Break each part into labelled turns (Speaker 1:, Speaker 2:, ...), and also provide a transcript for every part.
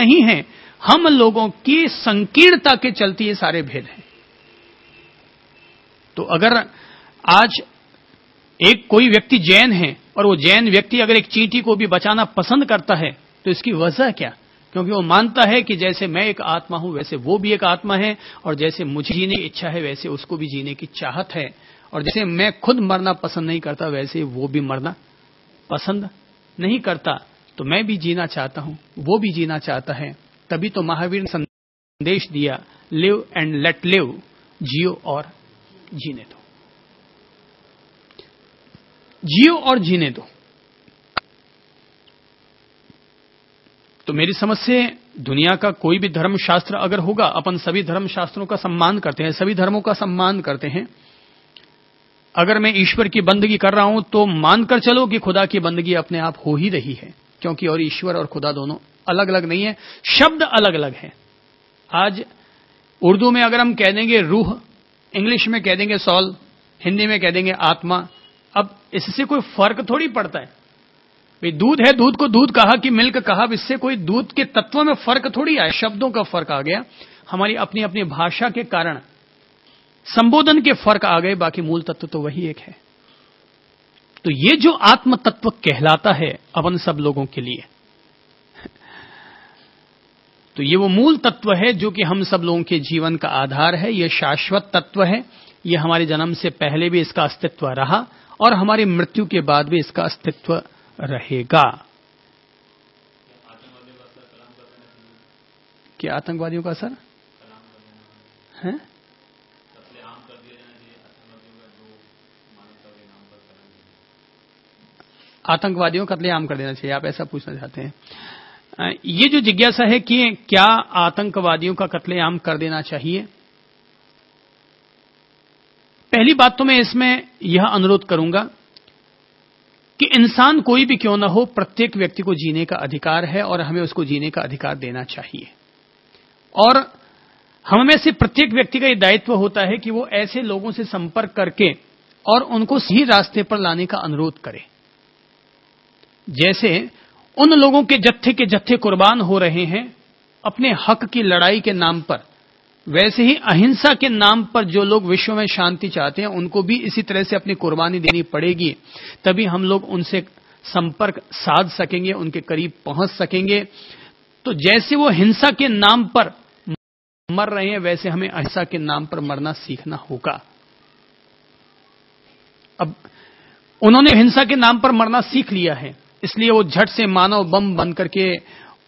Speaker 1: नहीं है, हम लोगों की संकीर्णता के चलते ये सारे भेद हैं। तो अगर आज एक कोई व्यक्ति जैन है और वो जैन व्यक्ति अगर एक चींटी को भी बचाना पसंद करता है, तो इसकी वजह क्या? क्योंकि वो मानता है कि जैसे मैं एक आत्मा हूं वैसे वो भी एक आत्मा है, और जैसे मुझे जीने की इच्छा है वैसे उसको भी जीने की चाहत है, और जैसे मैं खुद मरना पसंद नहीं करता वैसे वो भी मरना पसंद नहीं करता। तो मैं भी जीना चाहता हूं, वो भी जीना चाहता है। तभी तो महावीर ने संदेश दिया, लिव एंड लेट लिव, जियो और जीने दो, जियो और जीने दो। तो मेरी समझ से दुनिया का कोई भी धर्मशास्त्र अगर होगा, अपन सभी धर्मशास्त्रों का सम्मान करते हैं, सभी धर्मों का सम्मान करते हैं। अगर मैं ईश्वर की बंदगी कर रहा हूं तो मानकर चलो कि खुदा की बंदगी अपने आप हो ही रही है, क्योंकि और ईश्वर और खुदा दोनों अलग अलग नहीं है, शब्द अलग अलग है। आज उर्दू में अगर हम कह देंगे रूह, इंग्लिश में कह देंगे सॉल, हिंदी में कह देंगे आत्मा, अब इससे कोई फर्क थोड़ी पड़ता है। भाई दूध है, दूध को दूध कहा कि मिल्क कहा, अब इससे कोई दूध के तत्व में फर्क थोड़ी आया, शब्दों का फर्क आ गया, हमारी अपनी अपनी भाषा के कारण संबोधन के फर्क आ गए, बाकी मूल तत्व तो वही एक है। तो ये जो आत्म तत्व कहलाता है अपन सब लोगों के लिए, तो ये वो मूल तत्व है जो कि हम सब लोगों के जीवन का आधार है। ये शाश्वत तत्व है, ये हमारे जन्म से पहले भी इसका अस्तित्व रहा और हमारी मृत्यु के बाद भी इसका अस्तित्व रहेगा। क्या आतंकवादियों का असर है? आतंकवादियों का कत्लेआम कर देना चाहिए, आप ऐसा पूछना चाहते हैं? ये जो जिज्ञासा है कि क्या आतंकवादियों का कत्लेआम कर देना चाहिए, पहली बात तो मैं इसमें यह अनुरोध करूंगा कि इंसान कोई भी क्यों ना हो, प्रत्येक व्यक्ति को जीने का अधिकार है और हमें उसको जीने का अधिकार देना चाहिए। और हम में से प्रत्येक व्यक्ति का यह दायित्व होता है कि वो ऐसे लोगों से संपर्क करके और उनको सही रास्ते पर लाने का अनुरोध करे। जैसे उन लोगों के जत्थे कुर्बान हो रहे हैं अपने हक की लड़ाई के नाम पर, वैसे ही अहिंसा के नाम पर जो लोग विश्व में शांति चाहते हैं उनको भी इसी तरह से अपनी कुर्बानी देनी पड़ेगी, तभी हम लोग उनसे संपर्क साध सकेंगे, उनके करीब पहुंच सकेंगे। तो जैसे वो हिंसा के नाम पर मर रहे हैं वैसे हमें अहिंसा के नाम पर मरना सीखना होगा। अब उन्होंने हिंसा के नाम पर मरना सीख लिया है, इसलिए वो झट से मानव बम बन करके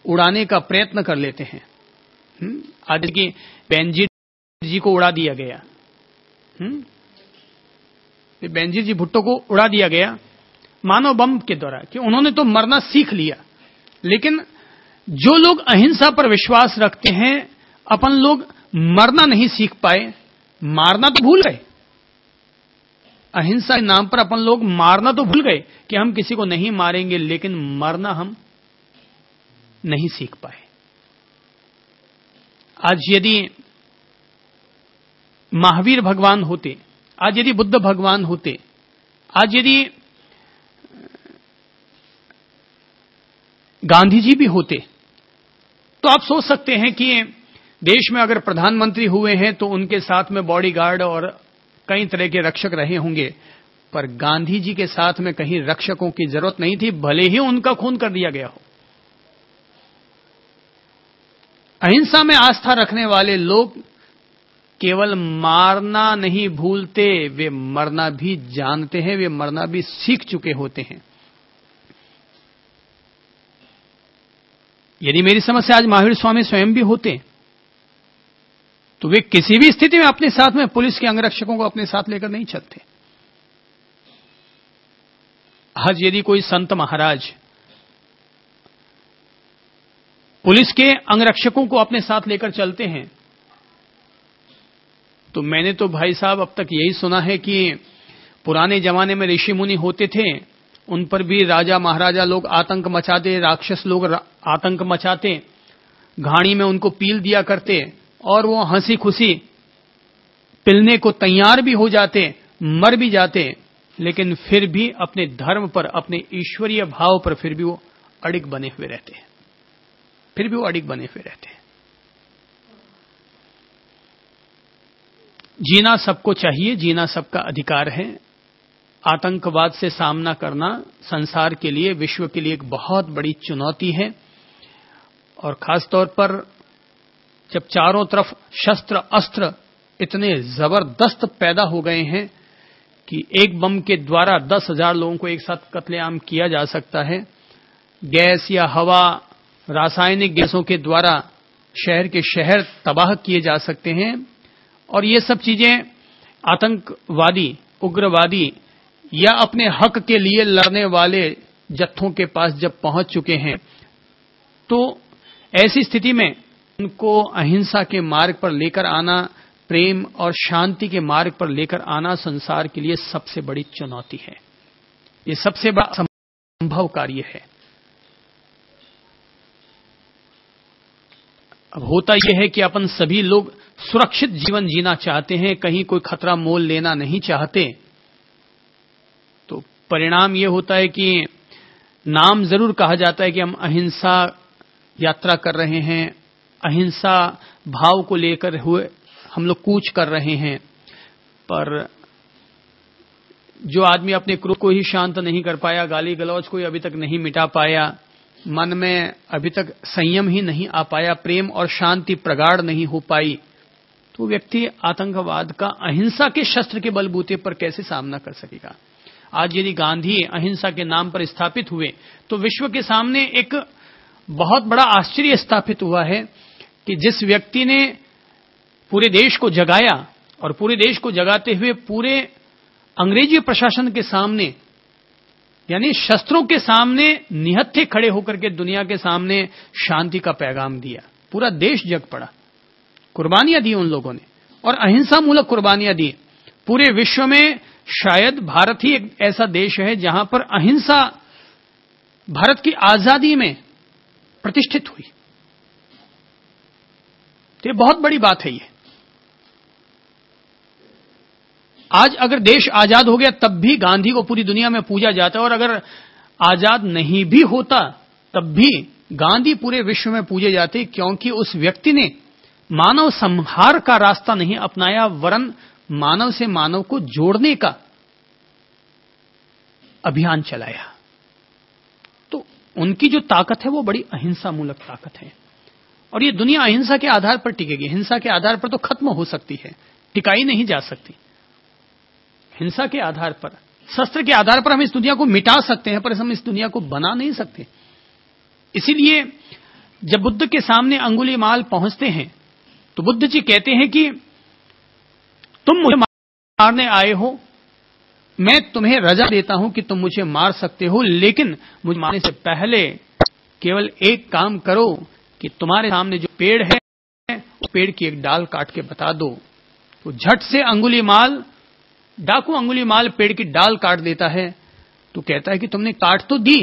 Speaker 1: उड़ाने का प्रयत्न कर लेते हैं। आज की बेनजीर जी को उड़ा दिया गया, बेनजीर जी भुट्टो को उड़ा दिया गया मानव बम के द्वारा, कि उन्होंने तो मरना सीख लिया। लेकिन जो लोग अहिंसा पर विश्वास रखते हैं, अपन लोग मरना नहीं सीख पाए, मारना तो भूल गए। अहिंसा के नाम पर अपन लोग मारना तो भूल गए कि हम किसी को नहीं मारेंगे, लेकिन मरना हम नहीं सीख पाए। आज यदि महावीर भगवान होते, आज यदि बुद्ध भगवान होते, आज यदि गांधी जी भी होते, तो आप सोच सकते हैं कि देश में अगर प्रधानमंत्री हुए हैं तो उनके साथ में बॉडीगार्ड और कई तरह के रक्षक रहे होंगे, पर गांधी जी के साथ में कहीं रक्षकों की जरूरत नहीं थी, भले ही उनका खून कर दिया गया हो। अहिंसा में आस्था रखने वाले लोग केवल मारना नहीं भूलते, वे मरना भी जानते हैं, वे मरना भी सीख चुके होते हैं। यदि मेरी समझ से आज महावीर स्वामी स्वयं भी होते तो वे किसी भी स्थिति में अपने साथ में पुलिस के अंगरक्षकों को अपने साथ लेकर नहीं चलते। आज यदि कोई संत महाराज पुलिस के अंगरक्षकों को अपने साथ लेकर चलते हैं, तो मैंने तो भाई साहब अब तक यही सुना है कि पुराने जमाने में ऋषि मुनि होते थे, उन पर भी राजा महाराजा लोग आतंक मचाते, राक्षस लोग आतंक मचाते, घाणी में उनको पील दिया करते और वो हंसी खुशी पिलने को तैयार भी हो जाते, मर भी जाते, लेकिन फिर भी अपने धर्म पर, अपने ईश्वरीय भाव पर फिर भी वो अड़िग बने हुए रहते हैं। फिर भी वो अडिग बने हुए रहते हैं। जीना सबको चाहिए, जीना सबका अधिकार है। आतंकवाद से सामना करना संसार के लिए, विश्व के लिए एक बहुत बड़ी चुनौती है। और खासतौर पर जब चारों तरफ शस्त्र अस्त्र इतने जबरदस्त पैदा हो गए हैं कि एक बम के द्वारा 10,000 लोगों को एक साथ कत्लेआम किया जा सकता है, गैस या हवा, रासायनिक गैसों के द्वारा शहर के शहर तबाह किए जा सकते हैं। और ये सब चीजें आतंकवादी, उग्रवादी या अपने हक के लिए लड़ने वाले जत्थों के पास जब पहुंच चुके हैं, तो ऐसी स्थिति में उनको अहिंसा के मार्ग पर लेकर आना, प्रेम और शांति के मार्ग पर लेकर आना संसार के लिए सबसे बड़ी चुनौती है। ये सबसे बड़ा संभव कार्य है। अब होता यह है कि अपन सभी लोग सुरक्षित जीवन जीना चाहते हैं, कहीं कोई खतरा मोल लेना नहीं चाहते। तो परिणाम यह होता है कि नाम जरूर कहा जाता है कि हम अहिंसा यात्रा कर रहे हैं, अहिंसा भाव को लेकर हुए हम लोग कूच कर रहे हैं, पर जो आदमी अपने क्रोध को ही शांत नहीं कर पाया, गाली गलौज को ही अभी तक नहीं मिटा पाया, मन में अभी तक संयम ही नहीं आ पाया, प्रेम और शांति प्रगाढ़ नहीं हो पाई, तो व्यक्ति आतंकवाद का अहिंसा के शस्त्र के बलबूते पर कैसे सामना कर सकेगा। आज यदि गांधी अहिंसा के नाम पर स्थापित हुए तो विश्व के सामने एक बहुत बड़ा आश्चर्य स्थापित हुआ है कि जिस व्यक्ति ने पूरे देश को जगाया और पूरे देश को जगाते हुए पूरे अंग्रेजी प्रशासन के सामने, यानी शस्त्रों के सामने निहत्थे खड़े होकर के दुनिया के सामने शांति का पैगाम दिया, पूरा देश जग पड़ा, कुर्बानियां दी उन लोगों ने और अहिंसा मूलक कुर्बानियां दी। पूरे विश्व में शायद भारत ही एक ऐसा देश है जहां पर अहिंसा भारत की आजादी में प्रतिष्ठित हुई। तो ये बहुत बड़ी बात है। ये आज अगर देश आजाद हो गया तब भी गांधी को पूरी दुनिया में पूजा जाता है, और अगर आजाद नहीं भी होता तब भी गांधी पूरे विश्व में पूजे जाते, क्योंकि उस व्यक्ति ने मानव संहार का रास्ता नहीं अपनाया, वरन मानव से मानव को जोड़ने का अभियान चलाया। तो उनकी जो ताकत है वो बड़ी अहिंसा मूलक ताकत है, और ये दुनिया अहिंसा के आधार पर टिकेगी। हिंसा के आधार पर तो खत्म हो सकती है, टिकाई नहीं जा सकती। हिंसा के आधार पर, शस्त्र के आधार पर हम इस दुनिया को मिटा सकते हैं, पर हम इस दुनिया को बना नहीं सकते। इसीलिए जब बुद्ध के सामने अंगुलीमाल पहुंचते हैं तो बुद्ध जी कहते हैं कि तुम मुझे मारने आए हो, मैं तुम्हें रजा देता हूं कि तुम मुझे मार सकते हो, लेकिन मुझे मारने से पहले केवल एक काम करो कि तुम्हारे सामने जो पेड़ है उस पेड़ की एक डाल काट के बता दो। तो झट से अंगुलीमाल, डाकू अंगुलीमाल पेड़ की डाल काट देता है। तो कहता है कि तुमने काट तो दी,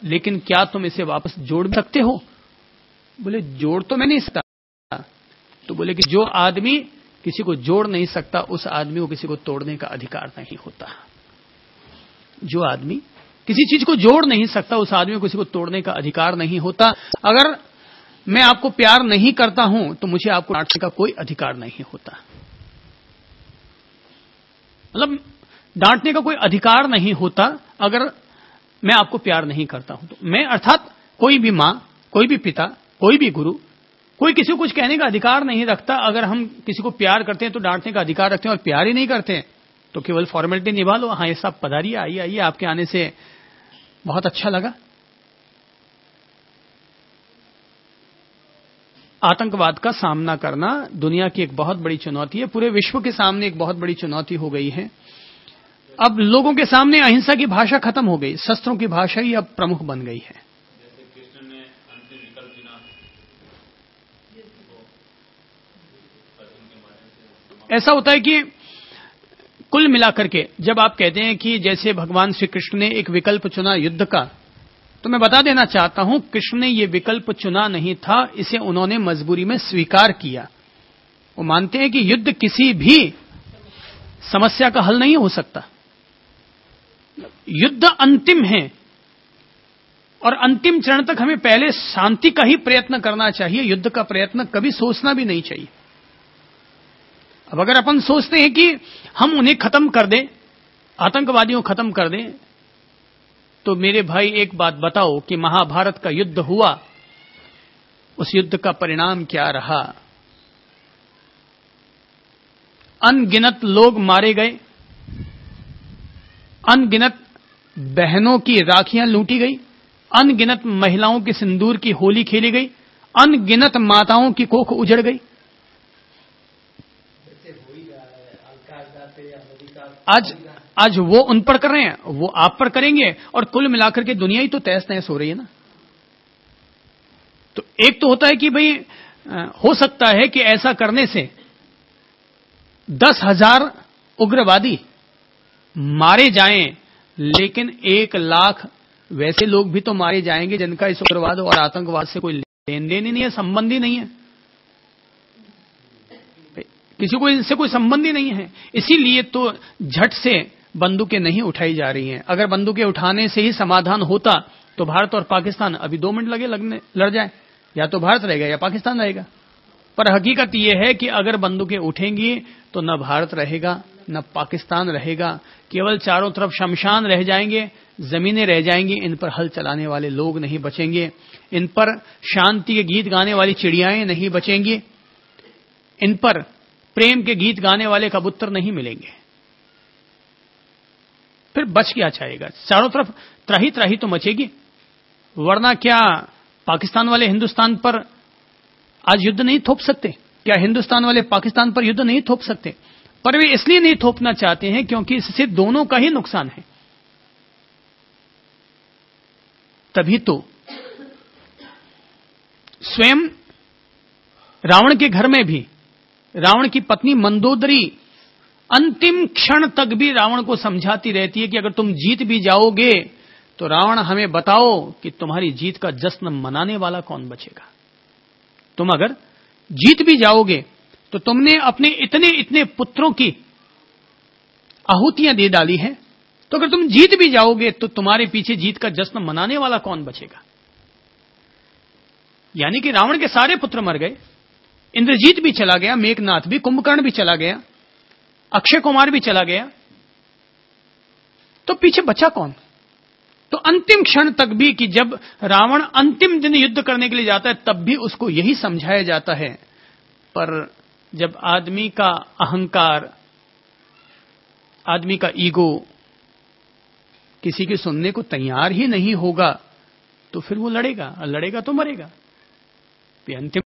Speaker 1: लेकिन क्या तुम इसे वापस जोड़ सकते हो? बोले जोड़ तो मैं नहीं सकता। तो बोले कि जो आदमी किसी को जोड़ नहीं सकता उस आदमी को किसी को तोड़ने का अधिकार नहीं होता। जो आदमी किसी चीज को जोड़ नहीं सकता उस आदमी को किसी को तोड़ने का अधिकार नहीं होता। अगर मैं आपको प्यार नहीं करता हूं तो मुझे आपको डांटने का कोई अधिकार नहीं होता। मतलब डांटने का कोई अधिकार नहीं होता अगर मैं आपको प्यार नहीं करता हूं तो। मैं अर्थात कोई भी मां, कोई भी पिता, कोई भी गुरु, कोई किसी को कुछ कहने का अधिकार नहीं रखता। अगर हम किसी को प्यार करते हैं तो डांटने का अधिकार रखते हैं, और प्यार ही नहीं करते हैं तो केवल फॉर्मेलिटी निभा लो। हाँ ये सब पधारिए, आइए आइए, आपके आने से बहुत अच्छा लगा। आतंकवाद का सामना करना दुनिया की एक बहुत बड़ी चुनौती है, पूरे विश्व के सामने एक बहुत बड़ी चुनौती हो गई है। अब लोगों के सामने अहिंसा की भाषा खत्म हो गई, शस्त्रों की भाषा ही अब प्रमुख बन गई है।
Speaker 2: जैसे कृष्ण ने अंतिम विकल्प चुना,
Speaker 1: ऐसा होता है कि कुल मिलाकर के जब आप कहते हैं कि जैसे भगवान श्री कृष्ण ने एक विकल्प चुना युद्ध का, तो मैं बता देना चाहता हूं कृष्ण ने यह विकल्प चुना नहीं था, इसे उन्होंने मजबूरी में स्वीकार किया। वो मानते हैं कि युद्ध किसी भी समस्या का हल नहीं हो सकता, युद्ध अंतिम है और अंतिम चरण तक हमें पहले शांति का ही प्रयत्न करना चाहिए, युद्ध का प्रयत्न कभी सोचना भी नहीं चाहिए। अब अगर अपन सोचते हैं कि हम उन्हें खत्म कर दें, आतंकवादियों को खत्म कर दें, तो मेरे भाई एक बात बताओ कि महाभारत का युद्ध हुआ, उस युद्ध का परिणाम क्या रहा? अनगिनत लोग मारे गए, अनगिनत बहनों की राखियां लूटी गई, अनगिनत महिलाओं के सिंदूर की होली खेली गई, अनगिनत माताओं की कोख उजड़ गई। आज वो उन पर कर रहे हैं, वो आप पर करेंगे, और कुल मिलाकर के दुनिया ही तो तहस नहस हो रही है ना। तो एक तो होता है कि भाई हो सकता है कि ऐसा करने से 10,000 उग्रवादी मारे जाएं, लेकिन 1 लाख वैसे लोग भी तो मारे जाएंगे जिनका इस उग्रवाद और आतंकवाद से कोई लेन देन ही नहीं है, संबंध ही नहीं है, किसी को इनसे कोई संबंध ही नहीं है। इसीलिए तो झट से बंदूकें नहीं उठाई जा रही हैं। अगर बंदूकें उठाने से ही समाधान होता तो भारत और पाकिस्तान अभी 2 मिनट लड़ जाए, या तो भारत रहेगा या पाकिस्तान रहेगा। पर हकीकत यह है कि अगर बंदूकें उठेंगी तो न भारत रहेगा न पाकिस्तान रहेगा, केवल चारों तरफ शमशान रह जाएंगे, जमीनें रह जाएंगी, इन पर हल चलाने वाले लोग नहीं बचेंगे, इन पर शांति के गीत गाने वाली चिड़ियाएं नहीं बचेंगी, इन पर प्रेम के गीत गाने वाले कबूतर नहीं मिलेंगे। फिर बच क्या जाएगा? चारों तरफ त्राही त्राही तो मचेगी। वरना क्या पाकिस्तान वाले हिंदुस्तान पर आज युद्ध नहीं थोप सकते? क्या हिंदुस्तान वाले पाकिस्तान पर युद्ध नहीं थोप सकते? पर वे इसलिए नहीं थोपना चाहते हैं क्योंकि इससे दोनों का ही नुकसान है। तभी तो स्वयं रावण के घर में भी रावण की पत्नी मंदोदरी अंतिम क्षण तक भी रावण को समझाती रहती है कि अगर तुम जीत भी जाओगे तो रावण हमें बताओ कि तुम्हारी जीत का जश्न मनाने वाला कौन बचेगा। तुम अगर जीत भी जाओगे तो तुमने अपने इतने इतने पुत्रों की आहुतियां दे डाली हैं, तो अगर तुम जीत भी जाओगे तो तुम्हारे पीछे जीत का जश्न मनाने वाला कौन बचेगा। यानी कि रावण के सारे पुत्र मर गए, इंद्रजीत भी चला गया, मेघनाथ भी, कुंभकर्ण भी चला गया, अक्षय कुमार भी चला गया, तो पीछे बचा कौन? तो अंतिम क्षण तक भी कि जब रावण अंतिम दिन युद्ध करने के लिए जाता है तब भी उसको यही समझाया जाता है। पर जब आदमी का अहंकार, आदमी का ईगो किसी की सुनने को तैयार ही नहीं होगा तो फिर वो लड़ेगा तो मरेगा। अंतिम